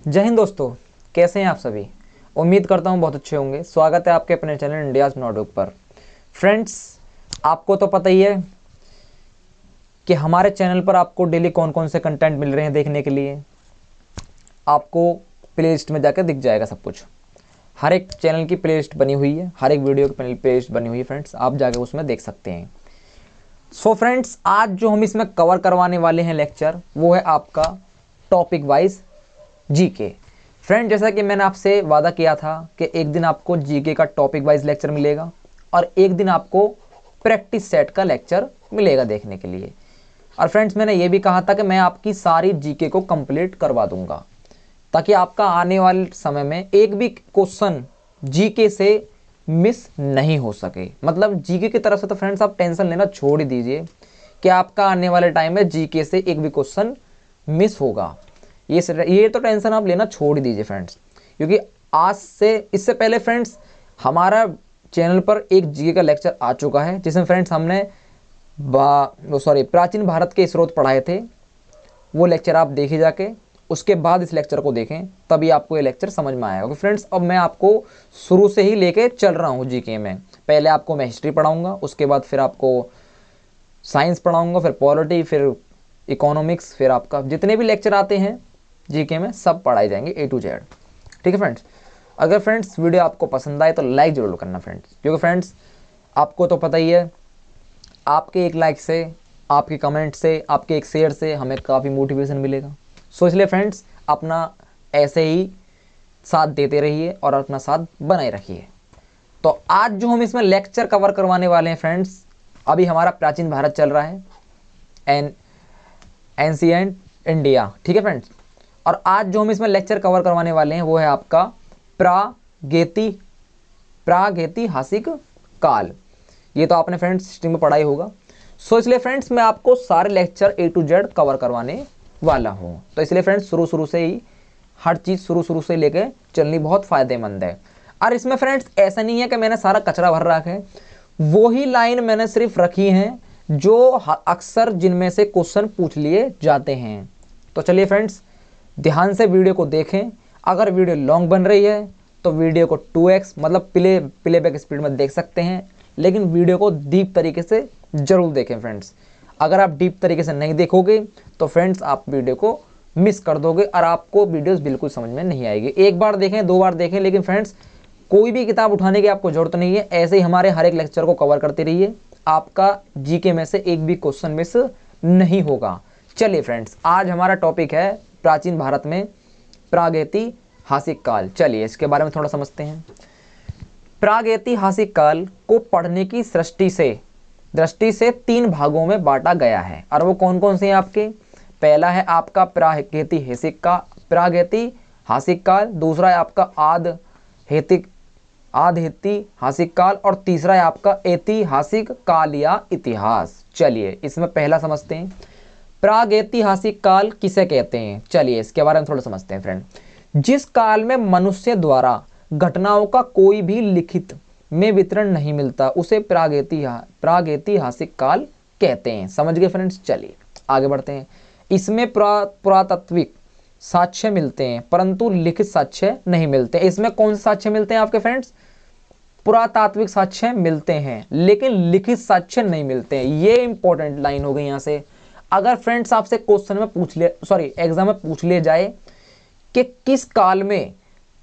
जय हिंद दोस्तों, कैसे हैं आप सभी। उम्मीद करता हूं बहुत अच्छे होंगे। स्वागत है आपके अपने चैनल इंडियाज नोटबुक पर। फ्रेंड्स, आपको तो पता ही है कि हमारे चैनल पर आपको डेली कौन कौन से कंटेंट मिल रहे हैं देखने के लिए। आपको प्लेलिस्ट में जाकर दिख जाएगा सब कुछ। हर एक चैनल की प्लेलिस्ट बनी हुई है, हर एक वीडियो की प्लेलिस्ट बनी हुई है फ्रेंड्स, आप जाकर उसमें देख सकते हैं। सो फ्रेंड्स, आज जो हम इसमें कवर करवाने वाले हैं लेक्चर, वो है आपका टॉपिक वाइज जीके। फ्रेंड, जैसा कि मैंने आपसे वादा किया था कि एक दिन आपको जीके का टॉपिक वाइज लेक्चर मिलेगा और एक दिन आपको प्रैक्टिस सेट का लेक्चर मिलेगा देखने के लिए। और फ्रेंड्स, मैंने ये भी कहा था कि मैं आपकी सारी जीके को कंप्लीट करवा दूंगा ताकि आपका आने वाले समय में एक भी क्वेश्चन जीके से मिस नहीं हो सके। मतलब जीके की तरफ से तो फ्रेंड्स आप टेंशन लेना छोड़ ही दीजिए कि आपका आने वाले टाइम में जीके से एक भी क्वेश्चन मिस होगा। ये तो टेंशन आप लेना छोड़ ही दीजिए फ्रेंड्स, क्योंकि आज से इससे पहले फ्रेंड्स हमारा चैनल पर एक जीके का लेक्चर आ चुका है जिसमें फ्रेंड्स हमने प्राचीन भारत के स्रोत पढ़ाए थे। वो लेक्चर आप देखे जाके, उसके बाद इस लेक्चर को देखें, तभी आपको ये लेक्चर समझ में आएगा। फ्रेंड्स, अब मैं आपको शुरू से ही लेके चल रहा हूँ जीके में। पहले आपको मैं हिस्ट्री पढ़ाऊँगा, उसके बाद फिर आपको साइंस पढ़ाऊँगा, फिर पॉलिटी, फिर इकोनॉमिक्स, फिर आपका जितने भी लेक्चर आते हैं जीके में सब पढ़ाए जाएंगे A to Z। ठीक है फ्रेंड्स। अगर फ्रेंड्स वीडियो आपको पसंद आए तो लाइक जरूर करना फ्रेंड्स, क्योंकि फ्रेंड्स आपको तो पता ही है, आपके एक लाइक से, आपके कमेंट से, आपके एक शेयर से हमें काफ़ी मोटिवेशन मिलेगा। सो इसलिए फ्रेंड्स अपना ऐसे ही साथ देते रहिए और अपना साथ बनाए रखिए। तो आज जो हम इसमें लेक्चर कवर करवाने वाले हैं फ्रेंड्स, अभी हमारा प्राचीन भारत चल रहा है, एंशिएंट इंडिया। ठीक है फ्रेंड्स। और आज जो हम इसमें लेक्चर कवर करवाने वाले हैं वो है आपका प्रागैतिहासिक काल। ये तो आपने फ्रेंड्स हिस्ट्री में पढ़ा ही होगा। सो इसलिए फ्रेंड्स मैं आपको सारे lecture A to Z cover करवाने वाला हूं। तो इसलिए फ्रेंड्स शुरू से ही हर चीज़ शुरू से लेके चलनी बहुत फ़ायदेमंद है। और इसमें फ्रेंड्स ऐसा नहीं है कि मैंने सारा कचरा भर रखा है, वही लाइन मैंने सिर्फ रखी हैं जो अक्सर जिनमें से क्वेश्चन पूछ लिए जाते हैं। तो चलिए फ्रेंड्स ध्यान से वीडियो को देखें। अगर वीडियो लॉन्ग बन रही है तो वीडियो को 2x मतलब प्लेबैक स्पीड में देख सकते हैं, लेकिन वीडियो को डीप तरीके से जरूर देखें फ्रेंड्स। अगर आप डीप तरीके से नहीं देखोगे तो फ्रेंड्स आप वीडियो को मिस कर दोगे और आपको वीडियोस बिल्कुल समझ में नहीं आएगी। एक बार देखें, 2 बार देखें, लेकिन फ्रेंड्स कोई भी किताब उठाने की आपको जरूरत नहीं है। ऐसे ही हमारे हर एक लेक्चर को कवर करते रहिए, आपका जीके में से एक भी क्वेश्चन मिस नहीं होगा। चलिए फ्रेंड्स, आज हमारा टॉपिक है प्राचीन भारत में प्रागैतिहासिक काल। चलिए इसके बारे में थोड़ा समझते हैं। प्रागैतिहासिक काल को पढ़ने की दृष्टि से 3 भागों में बांटा गया है। और वो कौन कौन से हैं आपके? पहला है आपका प्रागैतिहासिक काल, दूसरा है आपका आधैतिहासिक काल और तीसरा है आपका ऐतिहासिक काल या इतिहास। चलिए इसमें पहला समझते हैं, प्रागैतिहासिक काल किसे कहते हैं। चलिए इसके बारे में थोड़ा समझते हैं फ्रेंड। जिस काल में मनुष्य द्वारा घटनाओं का कोई भी लिखित में वितरण नहीं मिलता उसे प्रागैतिहासिक काल कहते हैं। समझ गए फ्रेंड्स। चलिए आगे बढ़ते हैं। इसमें पुरातात्विक साक्ष्य मिलते हैं परंतु लिखित साक्ष्य नहीं मिलते। इसमें कौन से साक्ष्य मिलते हैं आपके फ्रेंड्स? पुरातात्विक साक्ष्य मिलते हैं लेकिन लिखित साक्ष्य नहीं मिलते हैं। ये इंपॉर्टेंट लाइन हो गई यहाँ से। अगर फ्रेंड्स आपसे क्वेश्चन में एग्जाम में पूछ लिया जाए कि किस काल में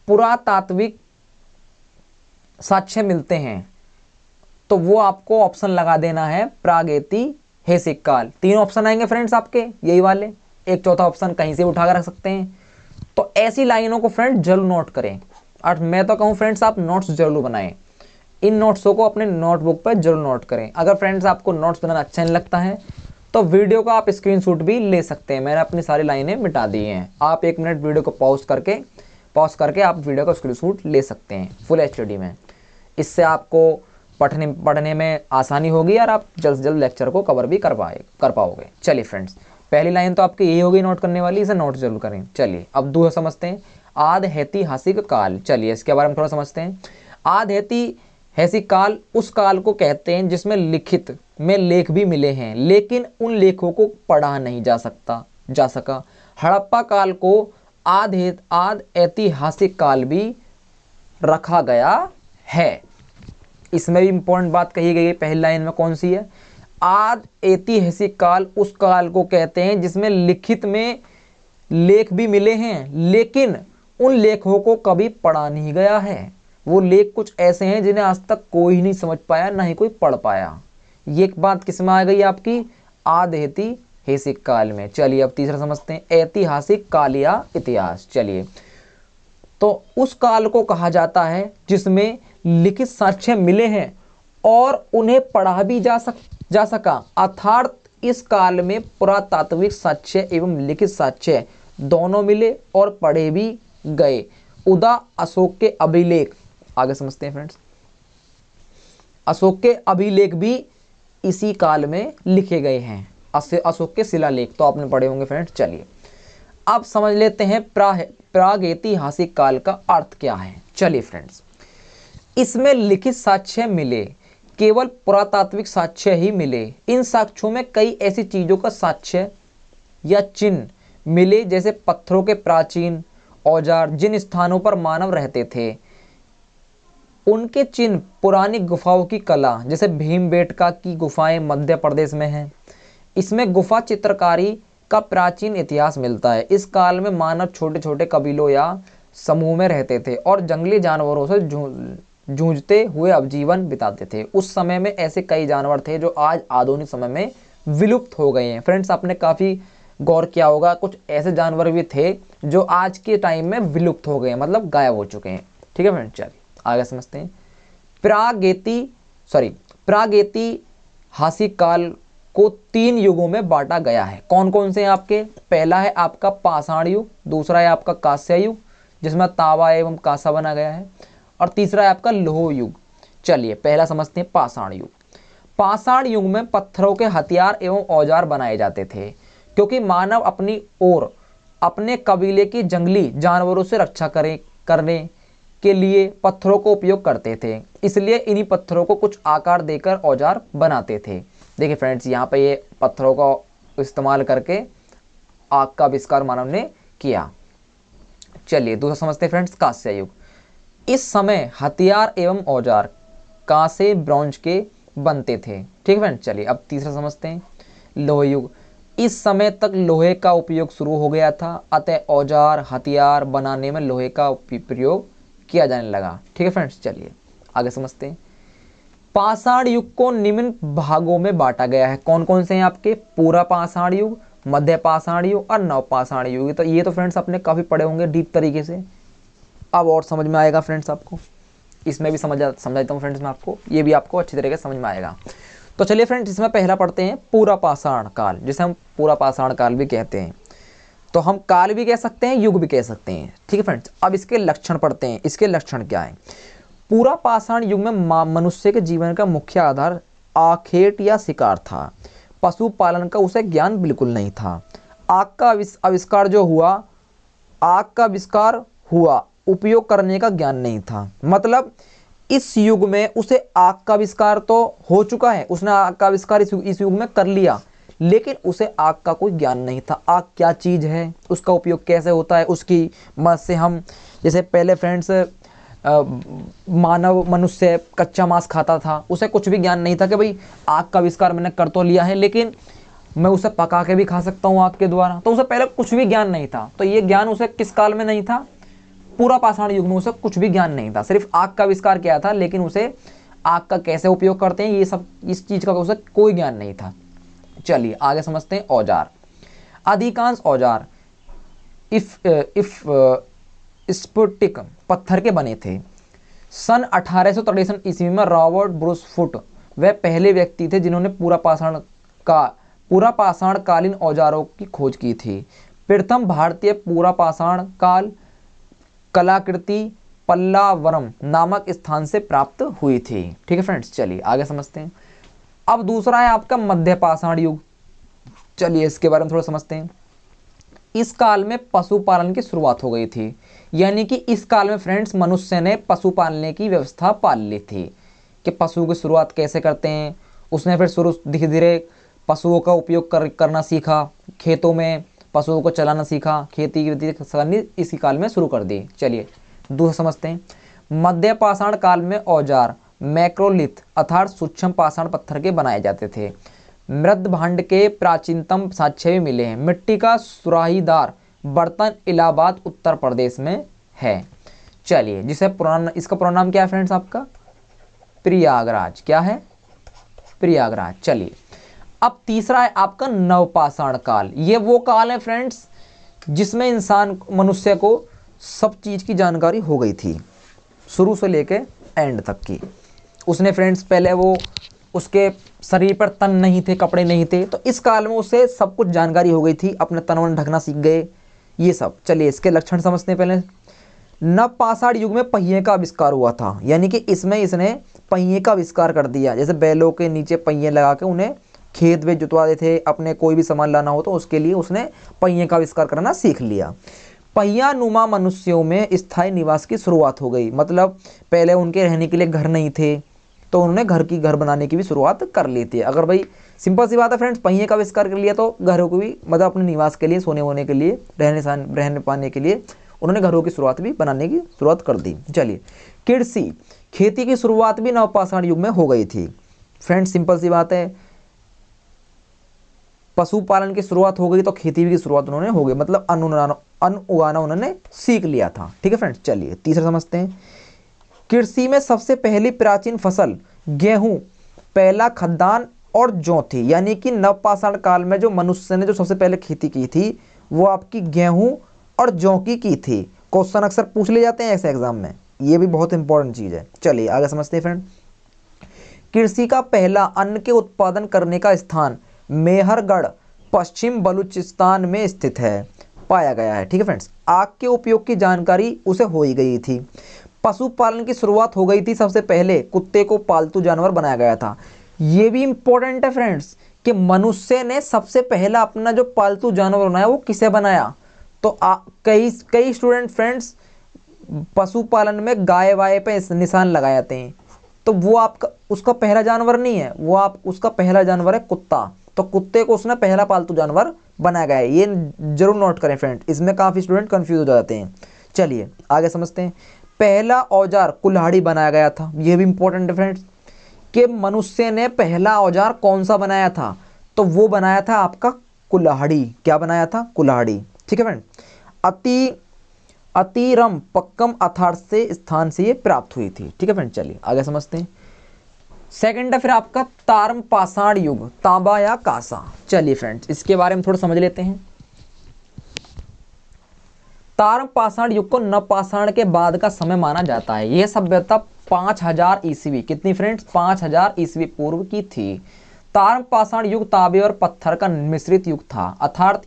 पुरातात्विक साक्ष्य मिलते हैं, तो वो आपको ऑप्शन लगा देना है प्रागैतिहासिक काल। 3 ऑप्शन आएंगे फ्रेंड्स आपके, यही वाले, एक चौथा ऑप्शन कहीं से उठा कर रख सकते हैं। तो ऐसी लाइनों को फ्रेंड्स जरूर नोट करें। और मैं तो कहूँ फ्रेंड्स आप नोट्स जरूर बनाएं। इन नोट्सों को अपने नोटबुक पर जरूर नोट करें। अगर फ्रेंड्स आपको नोट्स बनाना अच्छा नहीं लगता है तो वीडियो का आप स्क्रीनशॉट भी ले सकते हैं। मैंने अपनी सारी लाइनें मिटा दी हैं। आप 1 मिनट वीडियो को पॉज करके आप वीडियो का स्क्रीनशॉट ले सकते हैं फुल एचडी में। इससे आपको पढ़ने में आसानी होगी और आप जल्द से जल्द लेक्चर को कवर भी कर पाओगे। चलिए फ्रेंड्स, पहली लाइन तो आपकी यही होगी नोट करने वाली, इसे नोट जरूर करें। चलिए अब दूसरा समझते हैं, आधैतिहासिक काल। चलिए इसके बारे में थोड़ा समझते हैं। आधैतिहासिक काल उस काल को कहते हैं जिसमें लिखित में लेख भी मिले हैं लेकिन उन लेखों को पढ़ा नहीं जा सका। हड़प्पा काल को आद ऐतिहासिक काल भी रखा गया है। इसमें भी इंपॉर्टेंट बात कही गई है, पहली लाइन में कौन सी है? आद ऐतिहासिक काल उस काल को कहते हैं जिसमें लिखित में लेख भी मिले हैं, लेकिन उन लेखों को कभी पढ़ा नहीं गया है। वो लेख कुछ ऐसे हैं जिन्हें आज तक कोई नहीं समझ पाया, ना ही कोई पढ़ पाया। ये एक बात किसमें आ गई आपकी? आद ऐतिहासिक काल में। चलिए अब तीसरा समझते हैं, ऐतिहासिक काल या इतिहास। चलिए, तो उस काल को कहा जाता है जिसमें लिखित साक्ष्य मिले हैं और उन्हें पढ़ा भी जा सका, अर्थात इस काल में पुरातात्विक साक्ष्य एवं लिखित साक्ष्य दोनों मिले और पढ़े भी गए। अशोक के अभिलेख, आगे समझते हैं फ्रेंड्स, अशोक के अभिलेख भी इसी काल में लिखे गए हैं। अशोक के शिलालेख तो आपने पढ़े होंगे फ्रेंड्स। चलिए अब समझ लेते हैं प्रागैतिहासिक काल का अर्थ क्या है। चलिए फ्रेंड्स, इसमें लिखित साक्ष्य मिले, केवल पुरातात्विक साक्ष्य ही मिले। इन साक्ष्यों में कई ऐसी चीजों का साक्ष्य या चिन्ह मिले, जैसे पत्थरों के प्राचीन औजार, जिन स्थानों पर मानव रहते थे उनके चिन्ह, पुरानी गुफाओं की कला, जैसे भीमबेटका की गुफाएं मध्य प्रदेश में हैं। इसमें गुफा चित्रकारी का प्राचीन इतिहास मिलता है। इस काल में मानव छोटे छोटे कबीलों या समूह में रहते थे और जंगली जानवरों से जूझते हुए अब जीवन बिताते थे। उस समय में ऐसे कई जानवर थे जो आज आधुनिक समय में विलुप्त हो गए हैं। फ्रेंड्स, आपने काफ़ी गौर किया होगा, कुछ ऐसे जानवर भी थे जो आज के टाइम में विलुप्त हो गए हैं, मतलब गायब हो चुके हैं। ठीक है फ्रेंड्स, चलिए आगे समझते हैं। प्रागैतिहासिक काल को 3 युगों में बांटा गया है। कौन कौन से हैं आपके? पहला है आपका पाषाण युग, दूसरा है आपका कांस्य युग जिसमें तांबा एवं कांसा बना गया है, और तीसरा है आपका लौह युग। चलिए पहला समझते हैं पाषाण युग। पाषाण युग में पत्थरों के हथियार एवं औजार बनाए जाते थे, क्योंकि मानव अपनी और अपने कबीले की जंगली जानवरों से रक्षा करने के लिए पत्थरों को उपयोग करते थे। इसलिए इन्हीं पत्थरों को कुछ आकार देकर औजार बनाते थे। देखिए फ्रेंड्स, यहाँ पे ये पत्थरों का इस्तेमाल करके आग का आविष्कार मानव ने किया। चलिए दूसरा समझते हैं फ्रेंड्स, कांस्य युग। इस समय हथियार एवं औजार कांसे ब्रॉन्ज के बनते थे। ठीक है फ्रेंड्स, चलिए अब तीसरा समझते हैं, लौह युग। इस समय तक लोहे का उपयोग शुरू हो गया था, अतः औजार हथियार बनाने में लोहे का प्रयोग किया जाने लगा। ठीक है फ्रेंड्स, चलिए आगे समझते हैं। पाषाण युग को निम्न भागों में बांटा गया है। कौन कौन से हैं आपके? पूरा पाषाण युग, मध्य पाषाण युग और नव पाषाण युग। तो ये तो फ्रेंड्स आपने काफी पढ़े होंगे डीप तरीके से। अब और समझ में आएगा फ्रेंड्स आपको, इसमें भी समझाता हूँ फ्रेंड्स मैं आपको, ये भी आपको अच्छी तरीके से समझ में आएगा। तो चलिए फ्रेंड्स, इसमें पहला पढ़ते हैं पूरा पाषाण काल, जिसे हम पूरा पाषाण काल भी कहते हैं। तो हम काल भी कह सकते हैं, युग भी कह सकते हैं। ठीक है फ्रेंड्स, अब इसके लक्षण पढ़ते हैं। इसके लक्षण क्या है? पूरा पाषाण युग में मनुष्य के जीवन का मुख्य आधार आखेट या शिकार था। पशुपालन का उसे ज्ञान बिल्कुल नहीं था। आग का आविष्कार हुआ, उपयोग करने का ज्ञान नहीं था। मतलब इस युग में उसे आग का आविष्कार तो हो चुका है, उसने आग का आविष्कार इस युग में कर लिया, लेकिन उसे आग का कोई ज्ञान नहीं था। आग क्या चीज़ है, उसका उपयोग कैसे होता है, उसकी मदद से हम, जैसे पहले फ्रेंड्स मनुष्य कच्चा मांस खाता था, उसे कुछ भी ज्ञान नहीं था कि भाई आग का आविष्कार मैंने कर तो लिया है, लेकिन मैं उसे पका के भी खा सकता हूँ आग के द्वारा। तो उसे पहले कुछ भी ज्ञान नहीं था। तो ये ज्ञान उसे किस काल में नहीं था? पूरा पाषाण युग में उसे कुछ भी ज्ञान नहीं था। सिर्फ आग का आविष्कार किया था, लेकिन उसे आग का कैसे उपयोग करते हैं ये सब, इस चीज़ का उसे कोई ज्ञान नहीं था। चलिए आगे समझते हैं औजार। अधिकांश औजार स्फटिक पत्थर के बने थे। सन 1863 ईस्वी में रॉबर्ट ब्रूस फुट वह पहले व्यक्ति थे जिन्होंने पूरा पाषाण कालीन औजारों की खोज की थी। प्रथम भारतीय पूरा पाषाण काल कलाकृति पल्लावरम नामक स्थान से प्राप्त हुई थी। ठीक है फ्रेंड्स, चलिए आगे समझते हैं। अब दूसरा है आपका मध्य पाषाण युग। चलिए इसके बारे में थोड़ा समझते हैं। इस काल में पशुपालन की शुरुआत हो गई थी, यानी कि इस काल में फ्रेंड्स मनुष्य ने पशु पालने की व्यवस्था पाल ली थी कि पशु की शुरुआत कैसे करते हैं। उसने फिर धीरे धीरे पशुओं का उपयोग करना सीखा, खेतों में पशुओं को चलाना सीखा, खेती की विधि करनी इसी काल में शुरू कर दी। चलिए दूसरा समझते हैं। मध्य पाषाण काल में औजार मैक्रोलिथ अर्थात सूक्ष्म पाषाण पत्थर के बनाए जाते थे। मृद भांड के प्राचीनतम साक्ष्य भी मिले हैं। मिट्टी का सुराहीदार बर्तन इलाहाबाद उत्तर प्रदेश में है। चलिए जिसे पुराना, इसका पुराना नाम क्या है फ्रेंड्स आपका? प्रयागराज। क्या है? प्रयागराज। चलिए अब तीसरा है आपका नवपाषाण काल। ये वो काल है फ्रेंड्स जिसमें इंसान मनुष्य को सब चीज की जानकारी हो गई थी, शुरू से लेके एंड तक की। उसने फ्रेंड्स पहले वो उसके शरीर पर तन नहीं थे, कपड़े नहीं थे, तो इस काल में उसे सब कुछ जानकारी हो गई थी, अपने तन वन ढकना सीख गए, ये सब। चलिए इसके लक्षण समझते हैं पहले। नवपाषाण युग में पहिए का आविष्कार हुआ था, यानी कि इसमें इसने पहिए का आविष्कार कर दिया। जैसे बैलों के नीचे पहिए लगा के उन्हें खेत में जुतवा देते, अपने कोई भी सामान लाना हो तो उसके लिए उसने पहिए का आविष्कार करना सीख लिया। पहिया नुमा मनुष्यों में स्थायी निवास की शुरुआत हो गई। मतलब पहले उनके रहने के लिए घर नहीं थे, तो उन्होंने घर बनाने की भी शुरुआत कर ली थी। अगर भाई सिंपल सी बात है फ्रेंड्स, पहिए का आविष्कार कर लिया तो घरों को भी, मतलब अपने निवास के लिए, सोने वोने के लिए, रहने पाने के लिए उन्होंने घरों की शुरुआत भी बनाने की शुरुआत कर दी। चलिए कृषि, खेती की शुरुआत भी नवपाषाण युग में हो गई थी। फ्रेंड्स सिंपल सी बात है, पशुपालन की शुरुआत हो गई तो खेती की शुरुआत उन्होंने हो गई, मतलब अन्न उगाना उन्होंने सीख लिया था। ठीक है फ्रेंड्स। चलिए तीसरा समझते हैं। कृषि में सबसे पहली प्राचीन फसल गेहूं, पहला खद्दान और जौ थी। यानी कि नवपाषाण काल में जो मनुष्य ने जो सबसे पहले खेती की थी वो आपकी गेहूं और जौ की थी। क्वेश्चन अक्सर पूछ ले जाते हैं ऐसे एग्जाम में, ये भी बहुत इंपॉर्टेंट चीज है। चलिए आगे समझते हैं फ्रेंड। कृषि का पहला अन्न के उत्पादन करने का स्थान मेहरगढ़ पश्चिम बलूचिस्तान में स्थित है, पाया गया है। ठीक है फ्रेंड्स। आग के उपयोग की जानकारी उसे हो ही गई थी। पशुपालन की शुरुआत हो गई थी, सबसे पहले कुत्ते को पालतू जानवर बनाया गया था। ये भी इंपॉर्टेंट है फ्रेंड्स कि मनुष्य ने सबसे पहला अपना जो पालतू जानवर बनाया वो किसे बनाया? तो कई स्टूडेंट फ्रेंड्स पशुपालन में गाय वाय पे निशान लगा जाते हैं, तो वो आपका उसका पहला जानवर नहीं है, वो उसका पहला जानवर है कुत्ता। तो कुत्ते को उसने पहला पालतू जानवर बनाया गया है, ये जरूर नोट करें फ्रेंड, इसमें काफ़ी स्टूडेंट कंफ्यूज हो जाते हैं। चलिए आगे समझते हैं। पहला औजार कुल्हाड़ी बनाया गया था, ये भी इंपॉर्टेंट है फ्रेंड्स कि मनुष्य ने पहला औजार कौन सा बनाया था? तो वो बनाया था आपका कुल्हाड़ी। क्या बनाया था? कुल्हाड़ी। ठीक है फ्रेंड। अतिरम पक्कम अर्थात से स्थान से ये प्राप्त हुई थी। ठीक है फ्रेंड। चलिए आगे समझते हैं। सेकंड है फिर आपका तारम पाषाण युग, तांबा या कांसा। चलिए फ्रेंड्स इसके बारे में थोड़ा समझ लेते हैं। तारम पाषाण युग को नवपाषाण के बाद का समय माना जाता है। यह सभ्यता 5000 ईस्वी, कितनी फ्रेंड्स? 5000 ईस्वी पूर्व की थी। तारम पाषाण युग तांबे और पत्थर का मिश्रित युग था, अर्थात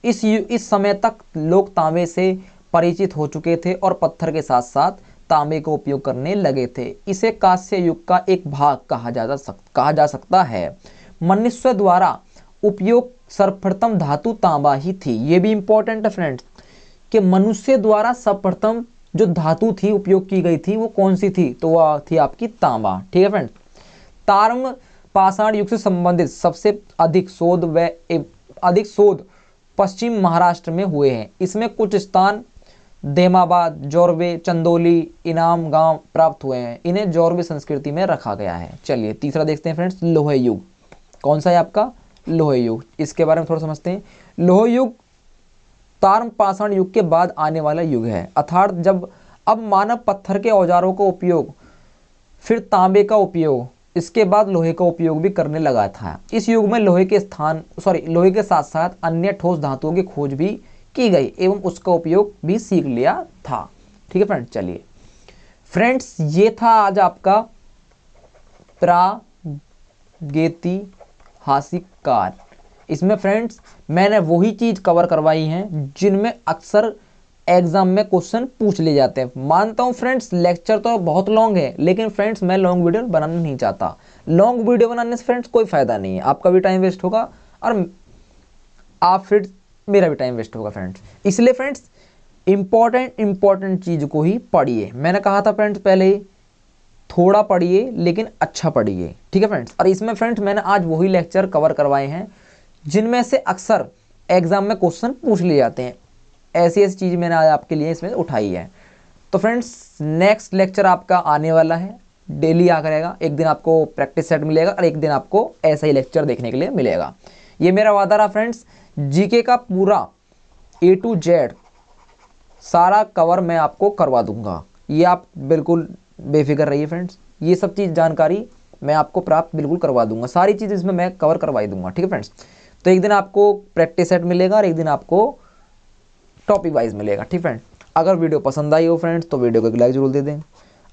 इस समय तक लोग तांबे से परिचित हो चुके थे और पत्थर के साथ साथ तांबे का उपयोग करने लगे थे। इसे कांस्य युग का एक भाग कहा जा सकता है। मनुष्य द्वारा उपयोग सर्वप्रथम धातु तांबा ही थी। ये भी इंपॉर्टेंट है फ्रेंड्स कि मनुष्य द्वारा सर्वप्रथम जो धातु थी उपयोग की गई थी वो कौन सी थी? तो वह थी आपकी तांबा। ठीक है फ्रेंड्स। तारम पाषाण युग से संबंधित सबसे अधिक शोध पश्चिम महाराष्ट्र में हुए हैं। इसमें कुछ स्थान देमाबाद, जोरवे, चंदोली, इनाम गांव प्राप्त हुए हैं। इन्हें जोरवे संस्कृति में रखा गया है। चलिए तीसरा देखते हैं फ्रेंड्स, लोह युग। कौन सा है आपका? लोह युग। इसके बारे में थोड़ा समझते हैं। लोह युग तारम पाषाण युग के बाद आने वाला युग है, अर्थात जब अब मानव पत्थर के औजारों का उपयोग, फिर तांबे का उपयोग, इसके बाद लोहे का उपयोग भी करने लगा था। इस युग में लोहे के साथ साथ अन्य ठोस धातुओं की खोज भी की गई एवं उसका उपयोग भी सीख लिया था। ठीक है फ्रेंड्स। चलिए फ्रेंड्स ये था आज आपका प्रागैतिहासिक काल। इसमें फ्रेंड्स मैंने वही चीज कवर करवाई हैं जिनमें अक्सर एग्जाम में क्वेश्चन पूछ ले जाते हैं। मानता हूं फ्रेंड्स लेक्चर तो बहुत लॉन्ग है, लेकिन फ्रेंड्स मैं लॉन्ग वीडियो बनाना नहीं चाहता। लॉन्ग वीडियो बनाने से फ्रेंड्स कोई फायदा नहीं है, आपका भी टाइम वेस्ट होगा और आप फिर मेरा भी टाइम वेस्ट होगा फ्रेंड्स। इसलिए फ्रेंड्स इंपॉर्टेंट चीज को ही पढ़िए। मैंने कहा था फ्रेंड्स पहले ही, थोड़ा पढ़िए लेकिन अच्छा पढ़िए। ठीक है फ्रेंड्स। और इसमें फ्रेंड्स मैंने आज वही लेक्चर कवर करवाए हैं जिनमें से अक्सर एग्जाम में क्वेश्चन पूछ लिए जाते हैं। ऐसी ऐसी चीज़ मैंने आज आपके लिए इसमें उठाई है। तो फ्रेंड्स नेक्स्ट लेक्चर आपका आने वाला है, डेली आ करेगा। एक दिन आपको प्रैक्टिस सेट मिलेगा और एक दिन आपको ऐसा ही लेक्चर देखने के लिए मिलेगा। ये मेरा वादा रहा फ्रेंड्स, जीके का पूरा A to Z सारा कवर मैं आपको करवा दूंगा। ये आप बिल्कुल बेफिक्र रहिए फ्रेंड्स, ये सब चीज़ जानकारी मैं आपको प्राप्त बिल्कुल करवा दूंगा। सारी चीज़ इसमें मैं कवर करवाई दूंगा, ठीक है फ्रेंड्स। तो एक दिन आपको प्रैक्टिस सेट मिलेगा और एक दिन आपको टॉपिक वाइज मिलेगा, ठीक फ्रेंड। अगर वीडियो पसंद आई हो फ्रेंड्स तो वीडियो को एक लाइक जरूर दे दें।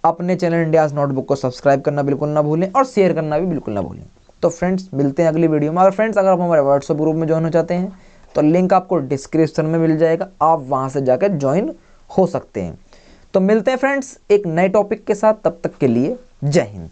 अपने चैनल इंडियाज़ नोटबुक को सब्सक्राइब करना बिल्कुल ना भूलें और शेयर करना भी बिल्कुल ना भूलें। तो फ्रेंड्स मिलते हैं अगली वीडियो में। अगर आप हमारे व्हाट्सएप ग्रुप में ज्वाइन हो चाहते हैं तो लिंक आपको डिस्क्रिप्शन में मिल जाएगा, आप वहाँ से जाकर ज्वाइन हो सकते हैं। तो मिलते हैं फ्रेंड्स एक नए टॉपिक के साथ, तब तक के लिए जय हिंद।